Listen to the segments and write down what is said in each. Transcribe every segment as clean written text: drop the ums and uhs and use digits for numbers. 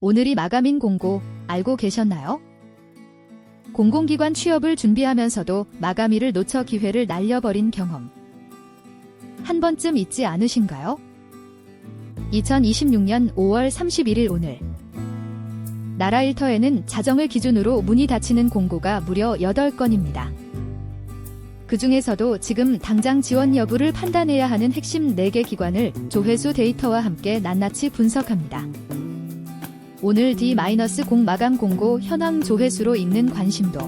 오늘이 마감인 공고 알고 계셨나요? 공공기관 취업을 준비하면서도 마감일을 놓쳐 기회를 날려버린 경험. 한 번쯤 있지 않으신가요? 2026년 5월 31일 오늘. 나라일터에는 자정을 기준으로 문이 닫히는 공고가 무려 8건입니다. 그 중에서도 지금 당장 지원 여부를 판단해야 하는 핵심 4개 기관을 조회수 데이터와 함께 낱낱이 분석합니다. 오늘 D-0 마감 공고 현황 조회수로 읽는 관심도.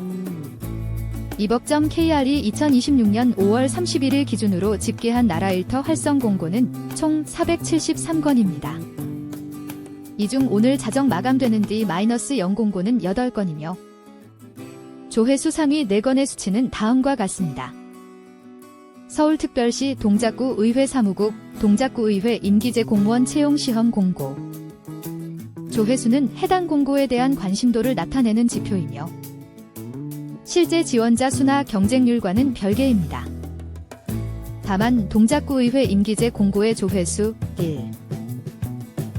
이벅.kr이 2026년 5월 31일 기준으로 집계한 나라일터 활성 공고는 총 473건입니다. 이 중 오늘 자정 마감되는 D-0 공고는 8건이며 조회수 상위 4건의 수치는 다음과 같습니다. 서울특별시 동작구 의회 사무국 동작구 의회 임기제 공무원 채용 시험 공고. 조회수는 해당 공고에 대한 관심도를 나타내는 지표이며 실제 지원자 수나 경쟁률과는 별개입니다. 다만 동작구 의회 임기제 공고의 조회수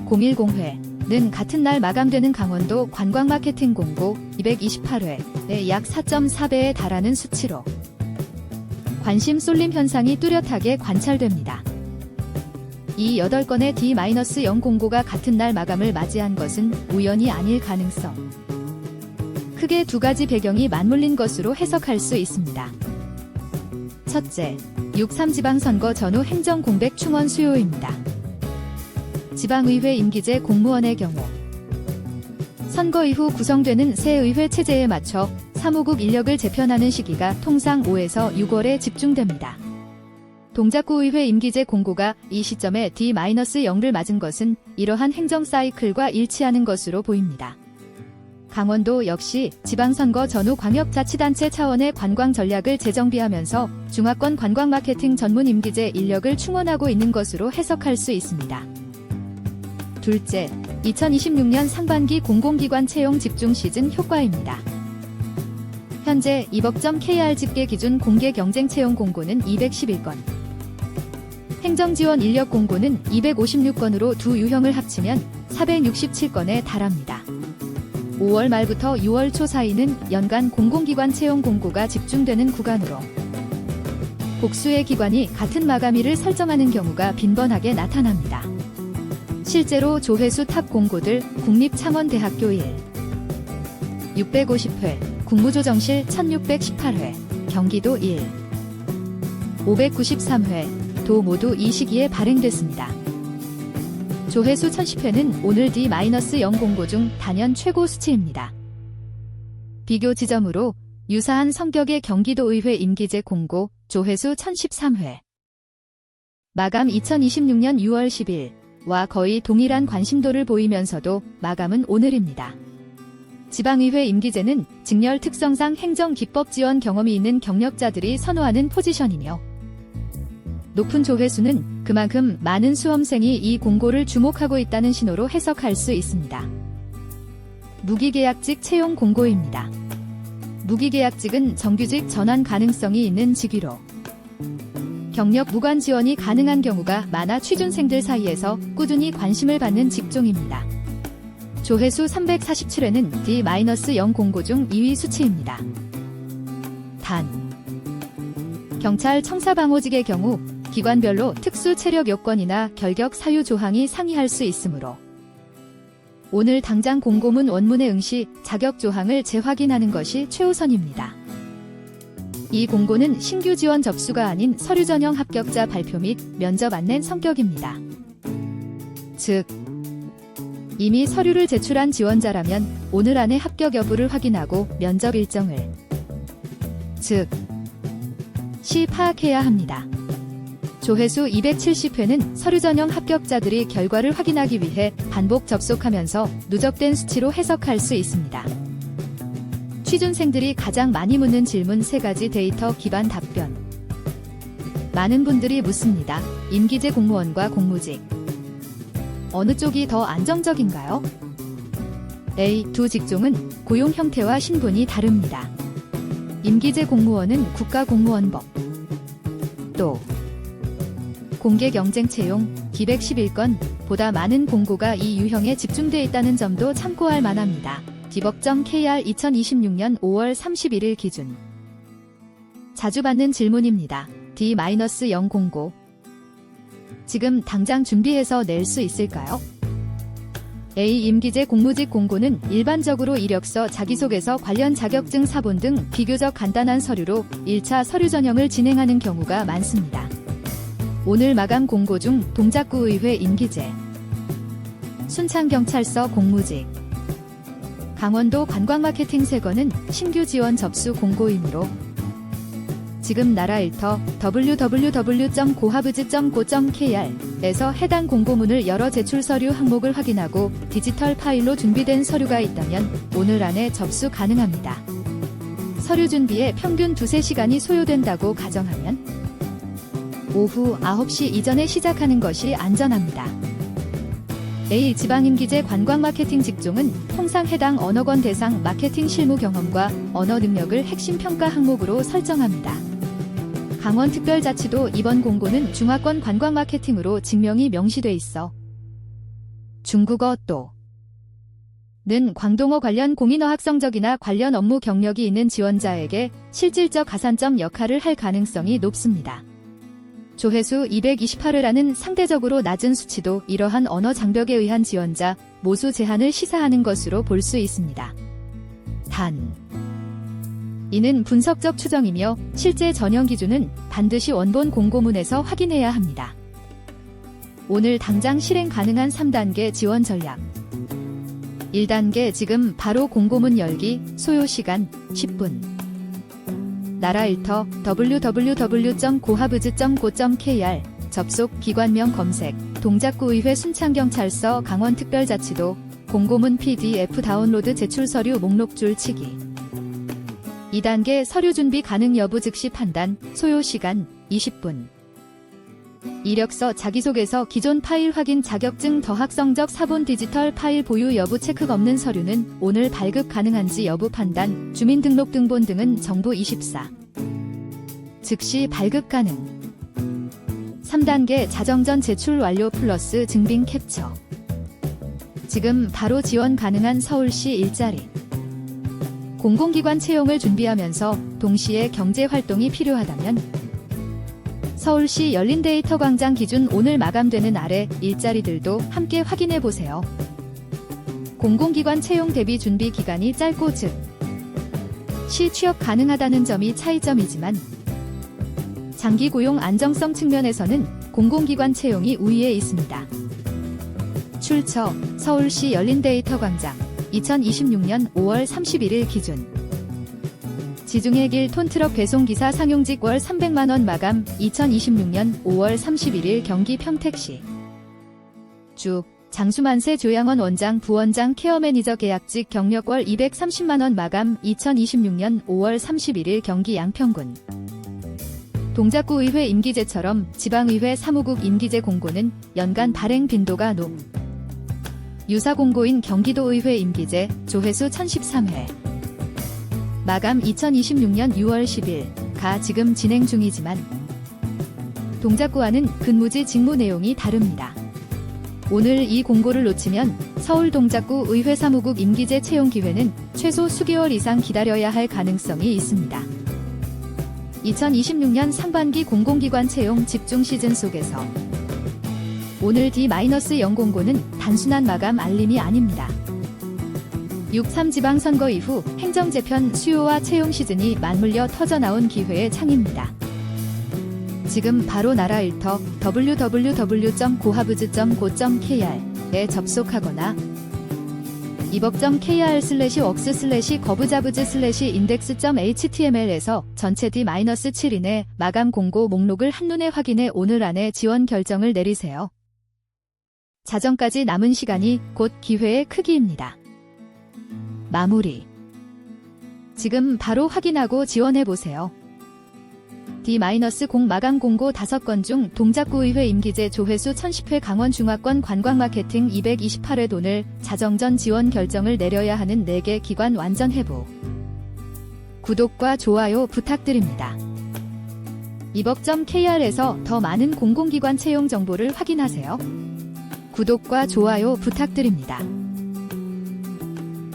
1,010회는 같은 날 마감되는 강원도 관광마케팅 공고 228회의 약 4.4배에 달하는 수치로 관심 쏠림 현상이 뚜렷하게 관찰됩니다. 이 8건의 D-0 공고가 같은 날 마감을 맞이한 것은 우연이 아닐 가능성. 크게 2가지 배경이 맞물린 것으로 해석할 수 있습니다. 첫째, 6.3 지방선거 전후 행정 공백 충원 수요입니다. 지방의회 임기제 공무원의 경우 선거 이후 구성되는 새 의회 체제에 맞춰 사무국 인력을 재편하는 시기가 통상 5에서 6월에 집중됩니다. 동작구 의회 임기제 공고가 이 시점에 D-0를 맞은 것은 이러한 행정 사이클과 일치하는 것으로 보입니다. 강원도 역시 지방선거 전후 광역자치단체 차원의 관광 전략을 재정비하면서 중화권 관광 마케팅 전문 임기제 인력을 충원하고 있는 것으로 해석할 수 있습니다. 둘째, 2026년 상반기 공공기관 채용 집중 시즌 효과입니다. 현재 이벅.kr 집계 기준 공개 경쟁 채용 공고는 211건, 행정지원 인력 공고는 256건으로 두 유형을 합치면 467건에 달합니다. 5월 말부터 6월 초 사이는 연간 공공기관 채용 공고가 집중되는 구간으로 복수의 기관이 같은 마감일을 설정하는 경우가 빈번하게 나타납니다. 실제로 조회수 탑 공고들 국립창원대학교 650회, 국무조정실 1618회, 경기도 593회, 도 모두 이 시기에 발행됐습니다. 조회수 1010회는 오늘 D-0 공고 중 단연 최고 수치입니다. 비교 지점으로 유사한 성격의 경기도의회 임기제 공고 조회수 1013회. 마감 2026년 6월 10일와 거의 동일한 관심도를 보이면서도 마감은 오늘입니다. 지방의회 임기제는 직렬 특성상 행정기법 지원 경험이 있는 경력자들이 선호하는 포지션이며 높은 조회수는 그만큼 많은 수험생이 이 공고를 주목하고 있다는 신호로 해석할 수 있습니다. 무기계약직 채용 공고입니다. 무기계약직은 정규직 전환 가능성이 있는 직위로 경력 무관 지원이 가능한 경우가 많아 취준생들 사이에서 꾸준히 관심을 받는 직종입니다. 조회수 347회는 D-0 공고 중 2위 수치입니다. 단, 경찰 청사방호직의 경우 기관별로 특수 체력 요건이나 결격 사유 조항이 상이할 수 있으므로 오늘 당장 공고문 원문의 응시 자격 조항을 재확인하는 것이 최우선입니다. 이 공고는 신규 지원 접수가 아닌 서류 전형 합격자 발표 및 면접 안내 성격입니다. 즉, 이미 서류를 제출한 지원자라면 오늘 안에 합격 여부를 확인하고 면접 일정을 시 파악해야 합니다. 조회수 270회는 서류 전형 합격자들이 결과를 확인하기 위해 반복 접속하면서 누적된 수치로 해석할 수 있습니다. 취준생들이 가장 많이 묻는 질문 3가지 데이터 기반 답변. 많은 분들이 묻습니다. 임기제 공무원과 공무직. 어느 쪽이 더 안정적인가요? A. 두 직종은 고용 형태와 신분이 다릅니다. 임기제 공무원은 국가공무원법. 또 공개 경쟁 채용, D111건 보다 많은 공고가 이 유형에 집중돼 있다는 점도 참고할 만합니다. D-KR 2026년 5월 31일 기준. 자주 받는 질문입니다. D-0 공고. 지금 당장 준비해서 낼 수 있을까요? A. 임기제 공무직 공고는 일반적으로 이력서, 자기소개서, 관련 자격증 사본 등 비교적 간단한 서류로 1차 서류 전형을 진행하는 경우가 많습니다. 오늘 마감 공고 중 동작구의회 임기제, 순창경찰서 공무직, 강원도 관광마케팅 세건은 신규 지원 접수 공고이므로 지금 나라 일터 www.gohabz.go.kr에서 해당 공고문을 열어 제출 서류 항목을 확인하고 디지털 파일로 준비된 서류가 있다면 오늘 안에 접수 가능합니다. 서류 준비에 평균 2-3시간이 소요된다고 가정하면 오후 9시 이전에 시작하는 것이 안전합니다. A. 지방임기제 관광마케팅 직종은 통상 해당 언어권 대상 마케팅 실무 경험과 언어 능력을 핵심 평가 항목으로 설정합니다. 강원특별자치도 이번 공고는 중화권 관광마케팅으로 직명이 명시돼 있어 중국어 또는 광동어 관련 공인어학 성적이나 관련 업무 경력이 있는 지원자에게 실질적 가산점 역할을 할 가능성이 높습니다. 조회수 228회라는 상대적으로 낮은 수치도 이러한 언어 장벽에 의한 지원자 모수 제한을 시사하는 것으로 볼 수 있습니다. 단, 이는 분석적 추정이며 실제 전형 기준은 반드시 원본 공고문에서 확인해야 합니다. 오늘 당장 실행 가능한 3단계 지원 전략. 1단계 지금 바로 공고문 열기, 소요시간 10분. 나라 일터 www.gohabz.go.kr 접속 기관명 검색 동작구의회 순창경찰서 강원특별자치도 공고문 PDF 다운로드 제출 서류 목록 줄치기 2단계 서류 준비 가능 여부 즉시 판단 소요시간 20분 이력서 자기소개서 기존 파일 확인 자격증 더학 성적 사본 디지털 파일 보유 여부 체크 없는 서류는 오늘 발급 가능한지 여부 판단 주민등록등본 등은 정부24 즉시 발급 가능 3단계 자정전 제출 완료 플러스 증빙 캡처 지금 바로 지원 가능한 서울시 일자리 공공기관 채용을 준비하면서 동시에 경제활동이 필요하다면 서울시 열린데이터광장 기준 오늘 마감되는 아래 일자리들도 함께 확인해보세요. 공공기관 채용 대비 준비 기간이 짧고 즉 시 취업 가능하다는 점이 차이점이지만 장기 고용 안정성 측면에서는 공공기관 채용이 우위에 있습니다. 출처 서울시 열린데이터광장 2026년 5월 31일 기준 지중해 길 톤트럭 배송기사 상용직 월 300만원 마감 2026년 5월 31일 경기 평택시 주 장수만세 조양원 원장 부원장 케어매니저 계약직 경력 월 230만원 마감 2026년 5월 31일 경기 양평군 동작구의회 임기제처럼 지방의회 사무국 임기제 공고는 연간 발행 빈도가 유사 공고인 경기도의회 임기제 조회수 1013회 마감 2026년 6월 10일 가 지금 진행 중이지만 동작구와는 근무지 직무 내용이 다릅니다. 오늘 이 공고를 놓치면 서울 동작구 의회 사무국 임기제 채용 기회는 최소 수개월 이상 기다려야 할 가능성이 있습니다. 2026년 상반기 공공기관 채용 집중 시즌 속에서 오늘 D-0 공고는 단순한 마감 알림이 아닙니다. 6.3 지방선거 이후 행정재편 수요와 채용 시즌이 맞물려 터져나온 기회의 창입니다. 지금 바로 나라 일터 www.gohabz.go.kr에 접속하거나 ibok.kr/works/거부자부즈/index.html에서 전체 D-7인의 마감 공고 목록을 한눈에 확인해 오늘 안에 지원 결정을 내리세요. 자정까지 남은 시간이 곧 기회의 크기입니다. 마무리. 지금 바로 확인하고 지원해보세요. D-0 마감 공고 5건 중 동작구의회 임기제 조회수 1010회 강원중화권 관광마케팅 228회 돈을 자정전 지원 결정을 내려야 하는 4개 기관 완전 해부. 구독과 좋아요 부탁드립니다. 입업.kr에서 더 많은 공공기관 채용 정보를 확인하세요. 구독과 좋아요 부탁드립니다.